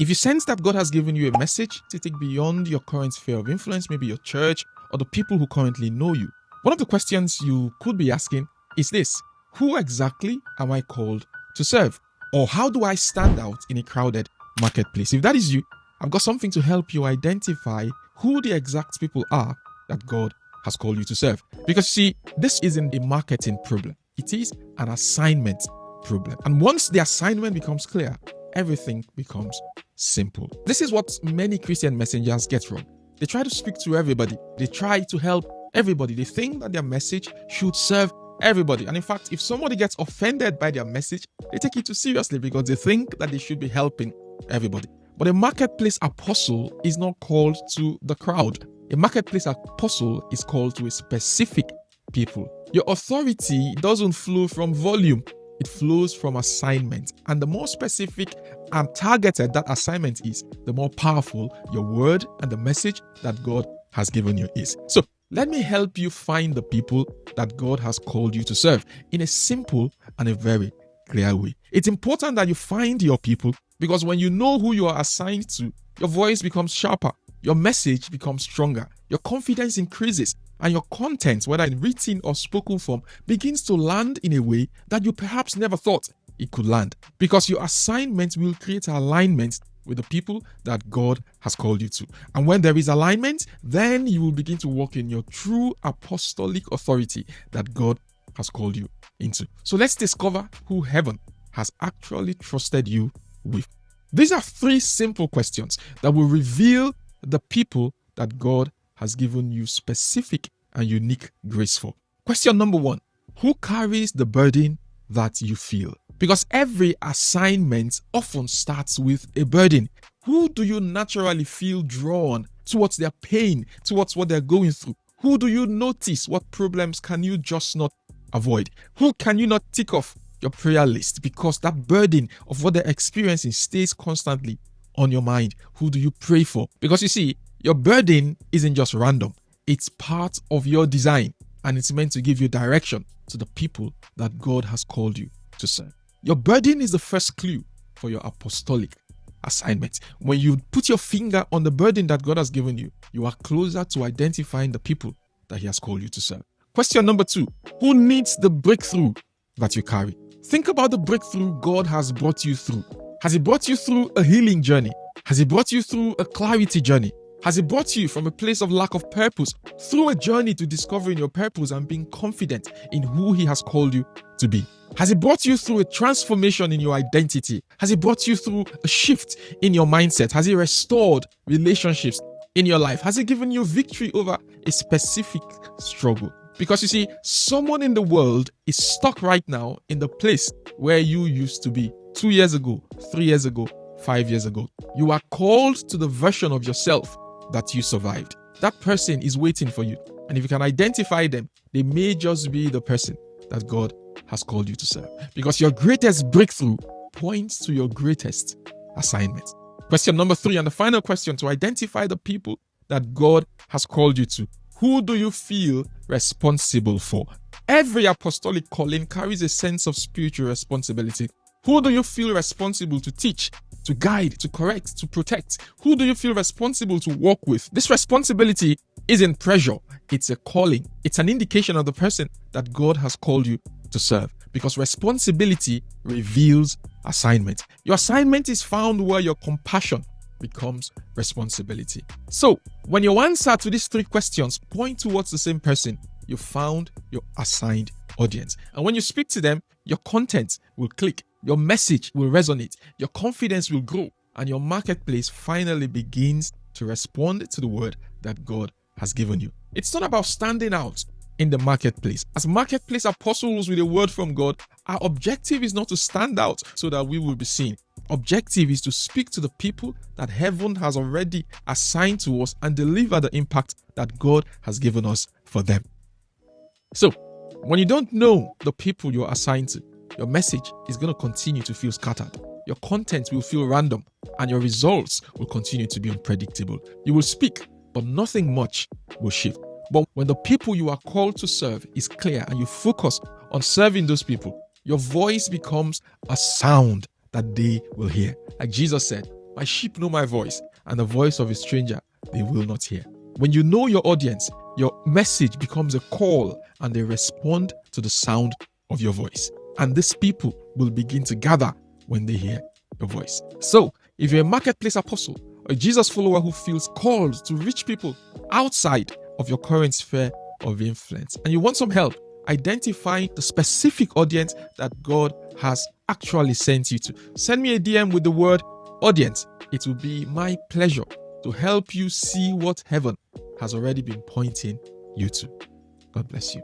If you sense that God has given you a message to take beyond your current sphere of influence, maybe your church or the people who currently know you, one of the questions you could be asking is this: who exactly am I called to serve? Or how do I stand out in a crowded marketplace? If that is you, I've got something to help you identify who the exact people are that God has called you to serve. Because see, this isn't a marketing problem. It is an assignment problem. And once the assignment becomes clear, everything becomes simple. This is what many Christian messengers get wrong. They try to speak to everybody. They try to help everybody. They think that their message should serve everybody. And in fact, if somebody gets offended by their message, they take it too seriously because they think that they should be helping everybody. But a marketplace apostle is not called to the crowd. A marketplace apostle is called to a specific people. Your authority doesn't flow from volume. It flows from assignment. And the more specific and targeted that assignment is, the more powerful your word and the message that God has given you is. So let me help you find the people that God has called you to serve in a simple and a very clear way. It's important that you find your people, because when you know who you are assigned to, your voice becomes sharper, your message becomes stronger, your confidence increases, and your content, whether in written or spoken form, begins to land in a way that you perhaps never thought it could land. Because your assignment will create alignment with the people that God has called you to. And when there is alignment, then you will begin to walk in your true apostolic authority that God has called you into. So let's discover who heaven has actually trusted you with. These are 3 simple questions that will reveal the people that God has given you specific and unique grace for. Question number 1: who carries the burden that you feel? Because every assignment often starts with a burden. Who do you naturally feel drawn towards their pain, towards what they're going through? Who do you notice? What problems can you just not avoid? Who can you not tick off your prayer list because that burden of what they're experiencing stays constantly on your mind? Who do you pray for? Because you see, your burden isn't just random. It's part of your design, and it's meant to give you direction to the people that God has called you to serve. Your burden is the first clue for your apostolic assignment. When you put your finger on the burden that God has given you, you are closer to identifying the people that He has called you to serve. Question number 2: who needs the breakthrough that you carry? Think about the breakthrough God has brought you through. Has He brought you through a healing journey? Has He brought you through a clarity journey? Has He brought you from a place of lack of purpose through a journey to discovering your purpose and being confident in who He has called you to be? Has He brought you through a transformation in your identity? Has He brought you through a shift in your mindset? Has He restored relationships in your life? Has He given you victory over a specific struggle? Because you see, someone in the world is stuck right now in the place where you used to be 2 years ago, 3 years ago, 5 years ago. You are called to the version of yourself that you survived. That person is waiting for you. And if you can identify them, they may just be the person that God has called you to serve. Because your greatest breakthrough points to your greatest assignment. Question number 3, and the final question to identify the people that God has called you to. Who do you feel responsible for? Every apostolic calling carries a sense of spiritual responsibility. Who do you feel responsible to teach, to guide, to correct, to protect? Who do you feel responsible to walk with? This responsibility isn't pressure. It's a calling. It's an indication of the person that God has called you to serve. Because responsibility reveals assignment. Your assignment is found where your compassion becomes responsibility. So, when your answer to these 3 questions point towards the same person, you found your assigned audience. And when you speak to them, your content will click, your message will resonate, your confidence will grow, and your marketplace finally begins to respond to the word that God has given you. It's not about standing out in the marketplace. As marketplace apostles with a word from God, our objective is not to stand out so that we will be seen. Objective is to speak to the people that heaven has already assigned to us and deliver the impact that God has given us for them. So, when you don't know the people you're assigned to, your message is going to continue to feel scattered. Your content will feel random, and your results will continue to be unpredictable. You will speak, but nothing much will shift. But when the people you are called to serve is clear and you focus on serving those people, your voice becomes a sound that they will hear. Like Jesus said, My sheep know my voice, and the voice of a stranger they will not hear. When you know your audience, your message becomes a call and they respond to the sound of your voice. And these people will begin to gather when they hear your voice. So, if you're a marketplace apostle or a Jesus follower who feels called to reach people outside of your current sphere of influence and you want some help identifying the specific audience that God has actually sent you to, send me a DM with the word audience. It will be my pleasure to help you see what heaven has already been pointing you to. God bless you.